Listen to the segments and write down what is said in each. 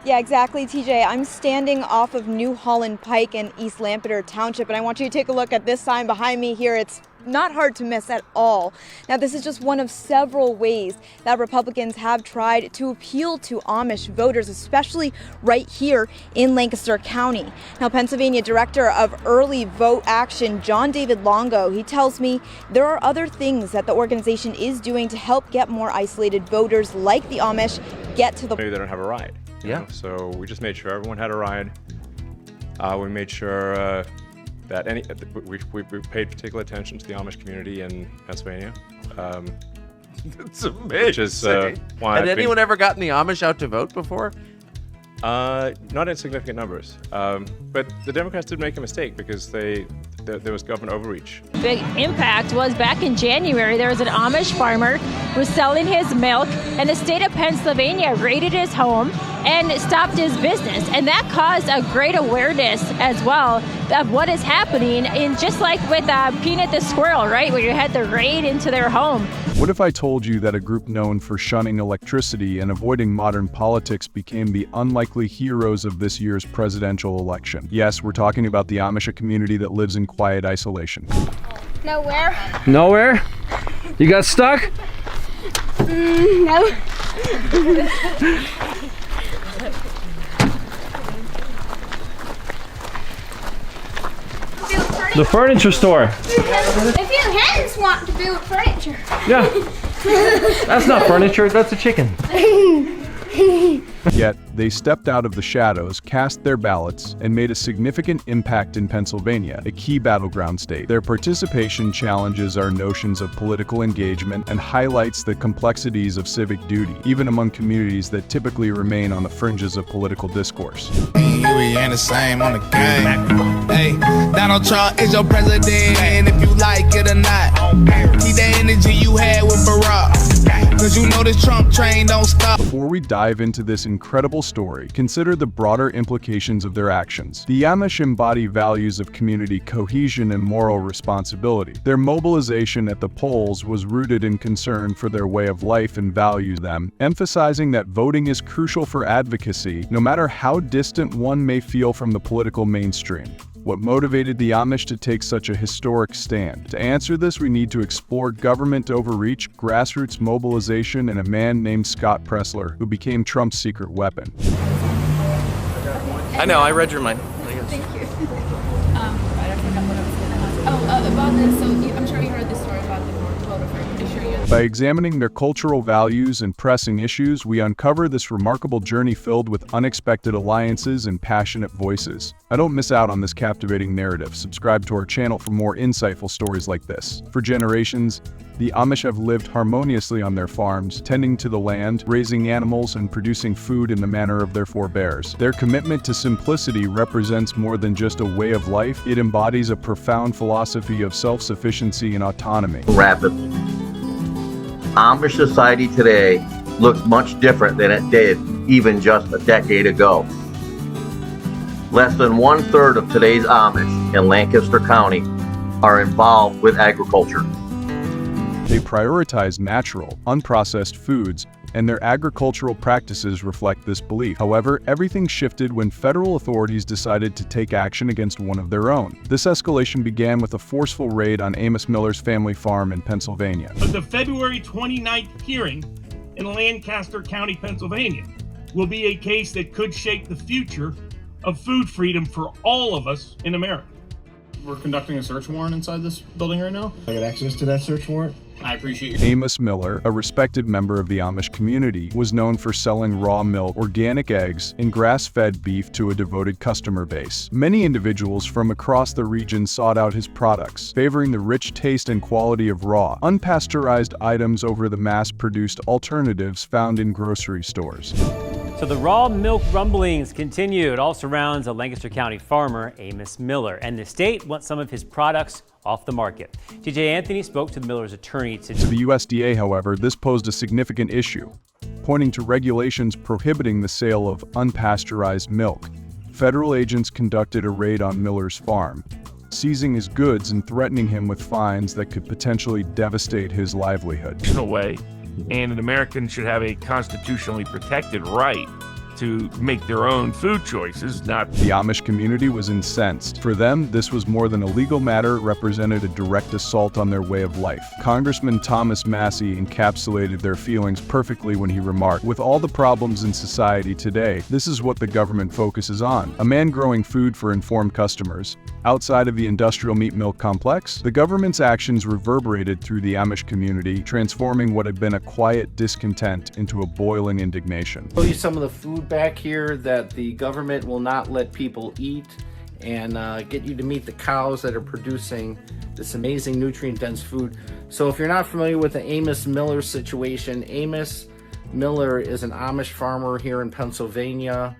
Yeah, exactly, TJ. I'm standing off of New Holland Pike in East Lampeter Township, and I want you to take a look at this sign behind me here. It's not hard to miss at all. Now, this is just one of several ways that Republicans have tried to appeal to Amish voters, especially right here in Lancaster County. Now, Pennsylvania Director of Early Vote Action, John David Longo, he tells me there are other things that the organization is doing to help get more isolated voters like the Amish get to the... Maybe they don't have a ride. Yeah. So we just made sure everyone had a ride. We made sure that we paid particular attention to the Amish community in Pennsylvania. It's amazing. Had anyone ever gotten the Amish out to vote before? Not in significant numbers. But the Democrats did make a mistake because there was government overreach. Big impact was back in January. There was an Amish farmer who was selling his milk, and the state of Pennsylvania raided his home and stopped his business. And that caused a great awareness as well of what is happening. And just like with Peanut the squirrel, right, where you had the raid into their home. What if I told you that a group known for shunning electricity and avoiding modern politics became the unlikely heroes of this year's presidential election? Yes, we're talking about the Amish community that lives in quiet isolation. Nowhere. Nowhere? You got stuck? No. The furniture store. If you hens want to build furniture. Yeah. That's not furniture, that's a chicken. Yet, they stepped out of the shadows, cast their ballots, and made a significant impact in Pennsylvania, a key battleground state. Their participation challenges our notions of political engagement and highlights the complexities of civic duty, even among communities that typically remain on the fringes of political discourse. We ain't the same on the game. Hey, Donald Trump is your president, and if you like it or not, keep the energy you had with Barack, cause you know this Trump train don't stop. Before we dive into this incredible story, consider the broader implications of their actions. The Amish embody values of community cohesion and moral responsibility. Their mobilization at the polls was rooted in concern for their way of life and values them, emphasizing that voting is crucial for advocacy, no matter how distant one may feel from the political mainstream. What motivated the Amish to take such a historic stand? To answer this, we need to explore government overreach, grassroots mobilization, and a man named Scott Presler, who became Trump's secret weapon. I know, I read your mind. Thank you. I forgot what I was going to ask. About this, so I'm sure you heard the story about the voter for By examining their cultural values and pressing issues, we uncover this remarkable journey filled with unexpected alliances and passionate voices. Don't miss out on this captivating narrative. Subscribe to our channel for more insightful stories like this. For generations, the Amish have lived harmoniously on their farms, tending to the land, raising animals, and producing food in the manner of their forebears. Their commitment to simplicity represents more than just a way of life. It embodies a profound philosophy of self-sufficiency and autonomy. Rapidly. Amish society today looks much different than it did even just a decade ago. Less than 1/3 of today's Amish in Lancaster County are involved with agriculture. They prioritize natural, unprocessed foods, and their agricultural practices reflect this belief. However, everything shifted when federal authorities decided to take action against one of their own. This escalation began with a forceful raid on Amos Miller's family farm in Pennsylvania. The February 29th hearing in Lancaster County, Pennsylvania, will be a case that could shape the future of food freedom for all of us in America. We're conducting a search warrant inside this building right now. I got access to that search warrant. I appreciate you. Amos Miller, a respected member of the Amish community, was known for selling raw milk, organic eggs, and grass-fed beef to a devoted customer base. Many individuals from across the region sought out his products, favoring the rich taste and quality of raw, unpasteurized items over the mass-produced alternatives found in grocery stores. So the raw milk rumblings continue. It all surrounds a Lancaster County farmer, Amos Miller, and the state wants some of his products off the market. TJ Anthony spoke to the Miller's attorney To the USDA, however, this posed a significant issue, pointing to regulations prohibiting the sale of unpasteurized milk. Federal agents conducted a raid on Miller's farm, seizing his goods and threatening him with fines that could potentially devastate his livelihood. No way. And an American should have a constitutionally protected right to make their own food choices, not. The Amish community was incensed. For them, this was more than a legal matter, it represented a direct assault on their way of life. Congressman Thomas Massey encapsulated their feelings perfectly when he remarked, "With all the problems in society today, this is what the government focuses on. A man growing food for informed customers. Outside of the industrial meat milk complex, the government's actions reverberated through the Amish community, transforming what had been a quiet discontent into a boiling indignation." Show you some of the food back here that the government will not let people eat, and get you to meet the cows that are producing this amazing nutrient-dense food. So if you're not familiar with the Amos Miller situation, Amos Miller is an Amish farmer here in Pennsylvania,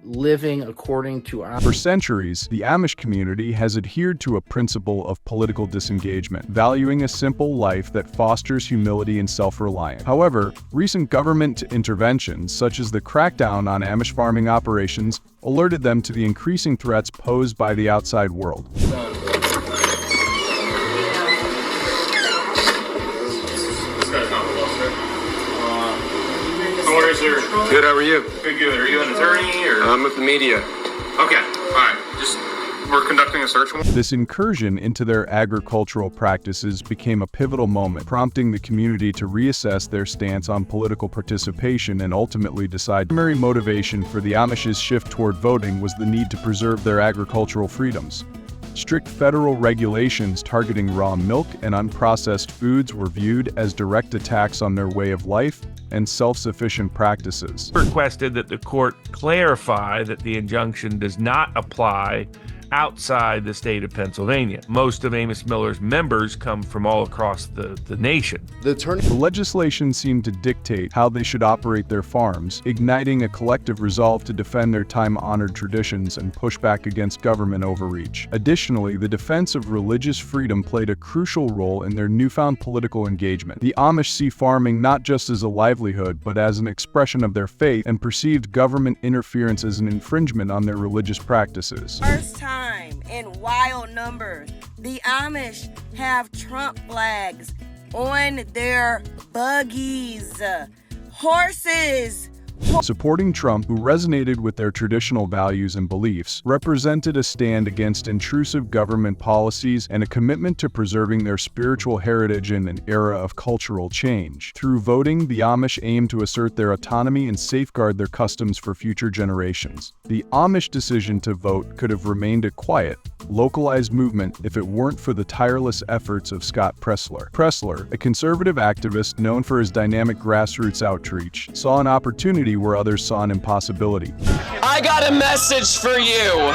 living according to Amish. For centuries, the Amish community has adhered to a principle of political disengagement, valuing a simple life that fosters humility and self-reliance. However, recent government interventions, such as the crackdown on Amish farming operations, alerted them to the increasing threats posed by the outside world. Good, how are you? Good. Are you an attorney or? I'm with the media. Okay, all right. We're conducting a search warrant. This incursion into their agricultural practices became a pivotal moment, prompting the community to reassess their stance on political participation and ultimately decide. The primary motivation for the Amish's shift toward voting was the need to preserve their agricultural freedoms. Strict federal regulations targeting raw milk and unprocessed foods were viewed as direct attacks on their way of life and self-sufficient practices. Requested that the court clarify that the injunction does not apply outside the state of Pennsylvania. Most of Amos Miller's members come from all across the nation. The legislation seemed to dictate how they should operate their farms, igniting a collective resolve to defend their time-honored traditions and push back against government overreach. Additionally, the defense of religious freedom played a crucial role in their newfound political engagement. The Amish see farming not just as a livelihood, but as an expression of their faith, and perceived government interference as an infringement on their religious practices. First time in wild numbers, the Amish have Trump flags on their buggies, horses. Supporting Trump, who resonated with their traditional values and beliefs, represented a stand against intrusive government policies and a commitment to preserving their spiritual heritage in an era of cultural change. Through voting, the Amish aim to assert their autonomy and safeguard their customs for future generations. The Amish decision to vote could have remained a quiet, localized movement if it weren't for the tireless efforts of Scott Presler. Presler, a conservative activist known for his dynamic grassroots outreach, saw an opportunity where others saw an impossibility. I got a message for you.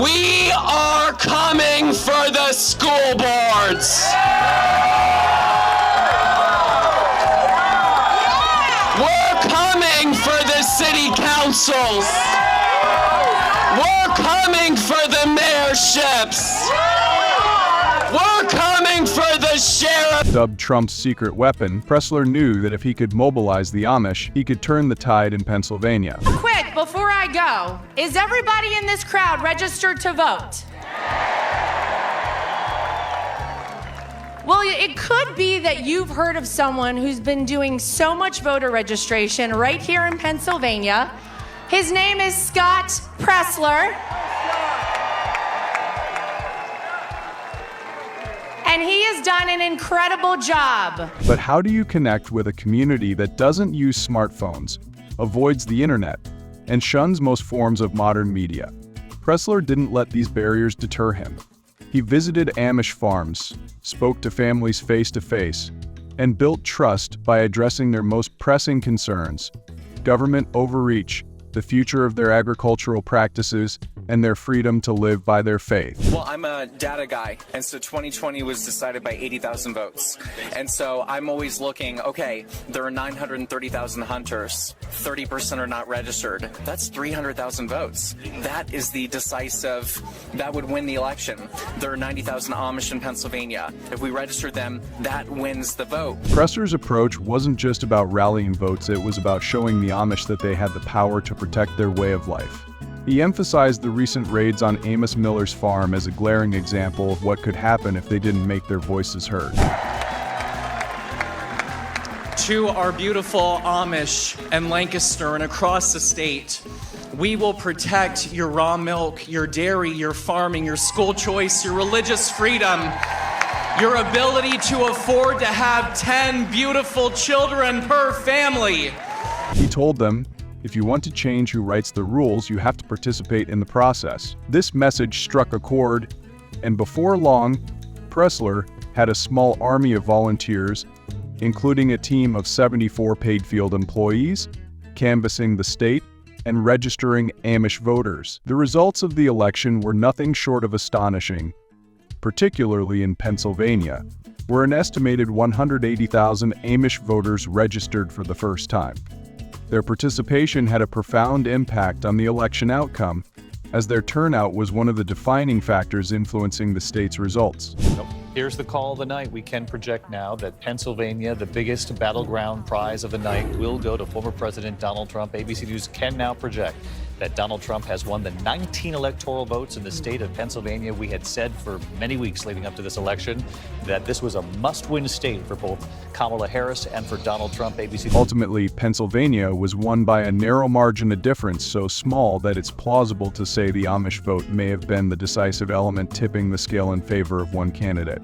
We are coming for the school boards. We're coming for the city councils. We're coming for the mayorships. We're coming for the sheriff. Dubbed Trump's secret weapon, Presler knew that if he could mobilize the Amish, he could turn the tide in Pennsylvania. Quick, before I go, is everybody in this crowd registered to vote? Well, it could be that you've heard of someone who's been doing so much voter registration right here in Pennsylvania. His name is Scott Presler. And he has done an incredible job. But how do you connect with a community that doesn't use smartphones, avoids the internet, and shuns most forms of modern media? Presler didn't let these barriers deter him. He visited Amish farms, spoke to families face-to-face, and built trust by addressing their most pressing concerns: government overreach, the future of their agricultural practices, and their freedom to live by their faith. Well, I'm a data guy, and so 2020 was decided by 80,000 votes. And so I'm always looking, okay, there are 930,000 hunters, 30% are not registered. That's 300,000 votes. That is the decisive, that would win the election. There are 90,000 Amish in Pennsylvania. If we register them, that wins the vote. Presler's approach wasn't just about rallying votes, it was about showing the Amish that they had the power to protect their way of life. He emphasized the recent raids on Amos Miller's farm as a glaring example of what could happen if they didn't make their voices heard. to our beautiful Amish and Lancaster and across the state. We will protect your raw milk, your dairy, your farming, your school choice, your religious freedom, your ability to afford to have 10 beautiful children per family. He told them, if you want to change who writes the rules, you have to participate in the process. This message struck a chord, and before long, Presler had a small army of volunteers, including a team of 74 paid field employees, canvassing the state and registering Amish voters. The results of the election were nothing short of astonishing, particularly in Pennsylvania, where an estimated 180,000 Amish voters registered for the first time. Their participation had a profound impact on the election outcome, as their turnout was one of the defining factors influencing the state's results. Here's the call of the night. We can project now that Pennsylvania, the biggest battleground prize of the night, will go to former President Donald Trump. ABC News can now project that Donald Trump has won the 19 electoral votes in the state of Pennsylvania. We had said for many weeks leading up to this election that this was a must-win state for both Kamala Harris and for Donald Trump. ABC. Ultimately, Pennsylvania was won by a narrow margin of difference so small that it's plausible to say the Amish vote may have been the decisive element tipping the scale in favor of one candidate.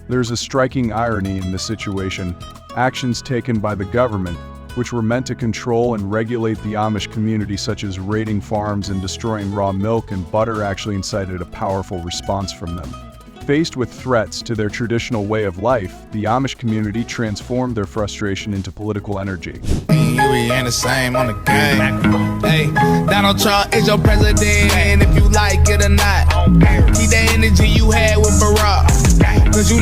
There's a striking irony in this situation. Actions taken by the government, which were meant to control and regulate the Amish community, such as raiding farms and destroying raw milk and butter, actually incited a powerful response from them. Faced with threats to their traditional way of life, the Amish community transformed their frustration into political energy. You ain't the same on the game. Hey, Donald Trump is your president, if you like it or not. Keep the energy you had with Barack.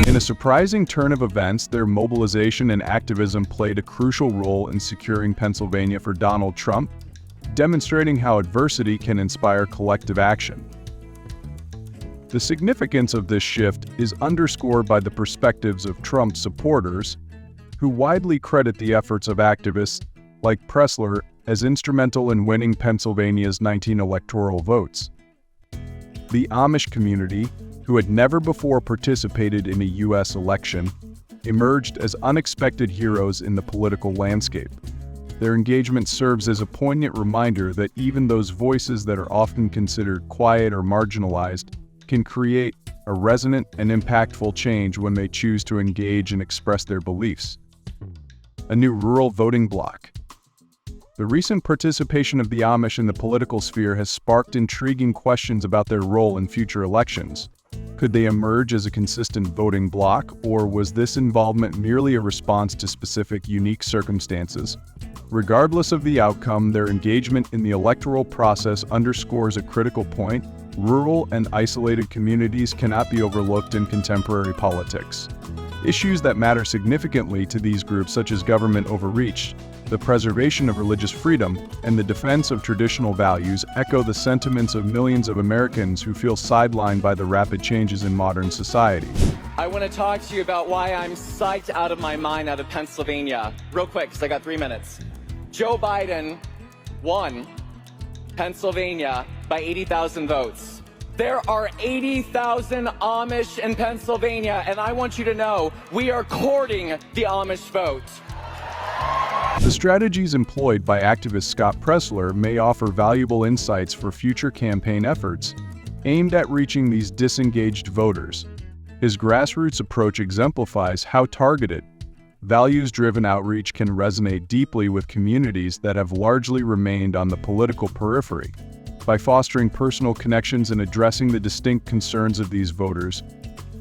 In a surprising turn of events, their mobilization and activism played a crucial role in securing Pennsylvania for Donald Trump, demonstrating how adversity can inspire collective action. The significance of this shift is underscored by the perspectives of Trump supporters, who widely credit the efforts of activists like Presler as instrumental in winning Pennsylvania's 19 electoral votes. The Amish community, who had never before participated in a U.S. election, emerged as unexpected heroes in the political landscape. Their engagement serves as a poignant reminder that even those voices that are often considered quiet or marginalized can create a resonant and impactful change when they choose to engage and express their beliefs. A new rural voting bloc. The recent participation of the Amish in the political sphere has sparked intriguing questions about their role in future elections. Could they emerge as a consistent voting bloc, or was this involvement merely a response to specific, unique circumstances? Regardless of the outcome, their engagement in the electoral process underscores a critical point: rural and isolated communities cannot be overlooked in contemporary politics. Issues that matter significantly to these groups, such as government overreach, the preservation of religious freedom, and the defense of traditional values, echo the sentiments of millions of Americans who feel sidelined by the rapid changes in modern society. I want to talk to you about why I'm psyched out of my mind out of Pennsylvania. Real quick, because I got 3 minutes. Joe Biden won Pennsylvania by 80,000 votes. There are 80,000 Amish in Pennsylvania, and I want you to know we are courting the Amish vote. The strategies employed by activist Scott Presler may offer valuable insights for future campaign efforts aimed at reaching these disengaged voters. His grassroots approach exemplifies how targeted, values-driven outreach can resonate deeply with communities that have largely remained on the political periphery. By fostering personal connections and addressing the distinct concerns of these voters,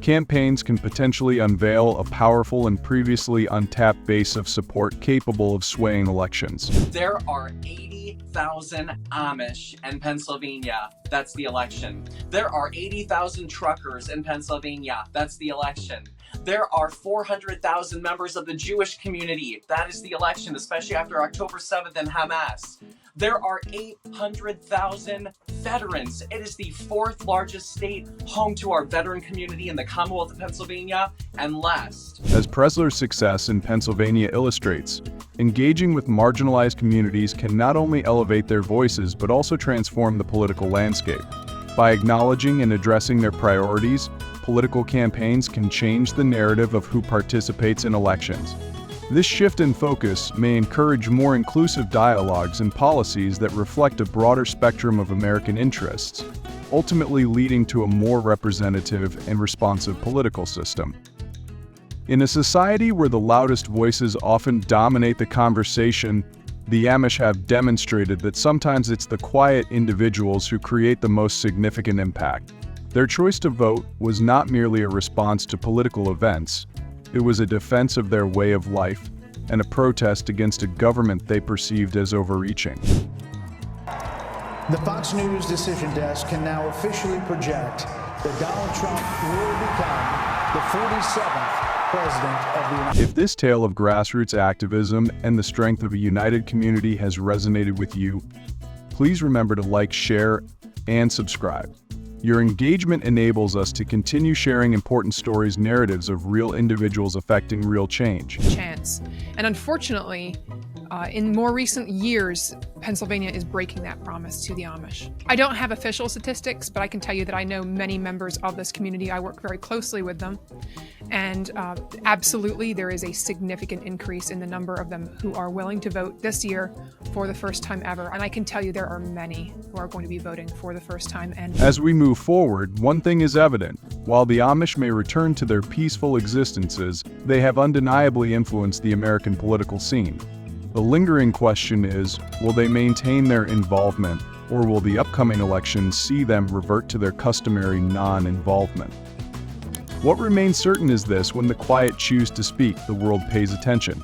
campaigns can potentially unveil a powerful and previously untapped base of support capable of swaying elections. There are 80,000 Amish in Pennsylvania. That's the election. There are 80,000 truckers in Pennsylvania. That's the election. There are 400,000 members of the Jewish community. That is the election, especially after October 7th and Hamas. There are 800,000 veterans. It is the 4th largest state home to our veteran community in the Commonwealth of Pennsylvania. And last, as Presler's success in Pennsylvania illustrates, engaging with marginalized communities can not only elevate their voices but also transform the political landscape. By acknowledging and addressing their priorities, political campaigns can change the narrative of who participates in elections. This shift in focus may encourage more inclusive dialogues and policies that reflect a broader spectrum of American interests, ultimately leading to a more representative and responsive political system. In a society where the loudest voices often dominate the conversation, the Amish have demonstrated that sometimes it's the quiet individuals who create the most significant impact. Their choice to vote was not merely a response to political events. It was a defense of their way of life and a protest against a government they perceived as overreaching. The Fox News Decision Desk can now officially project that Donald Trump will become the 47th President of the United States. If this tale of grassroots activism and the strength of a united community has resonated with you, please remember to like, share, and subscribe. Your engagement enables us to continue sharing important stories, narratives of real individuals affecting real change. And unfortunately, in more recent years, Pennsylvania is breaking that promise to the Amish. I don't have official statistics, but I can tell you that I know many members of this community. I work very closely with them. And absolutely, there is a significant increase in the number of them who are willing to vote this year for the first time ever. And I can tell you there are many who are going to be voting for the first time. And as we move forward, one thing is evident. While the Amish may return to their peaceful existences, they have undeniably influenced the American political scene. The lingering question is, will they maintain their involvement, or will the upcoming elections see them revert to their customary non-involvement? What remains certain is this: when the quiet choose to speak, the world pays attention.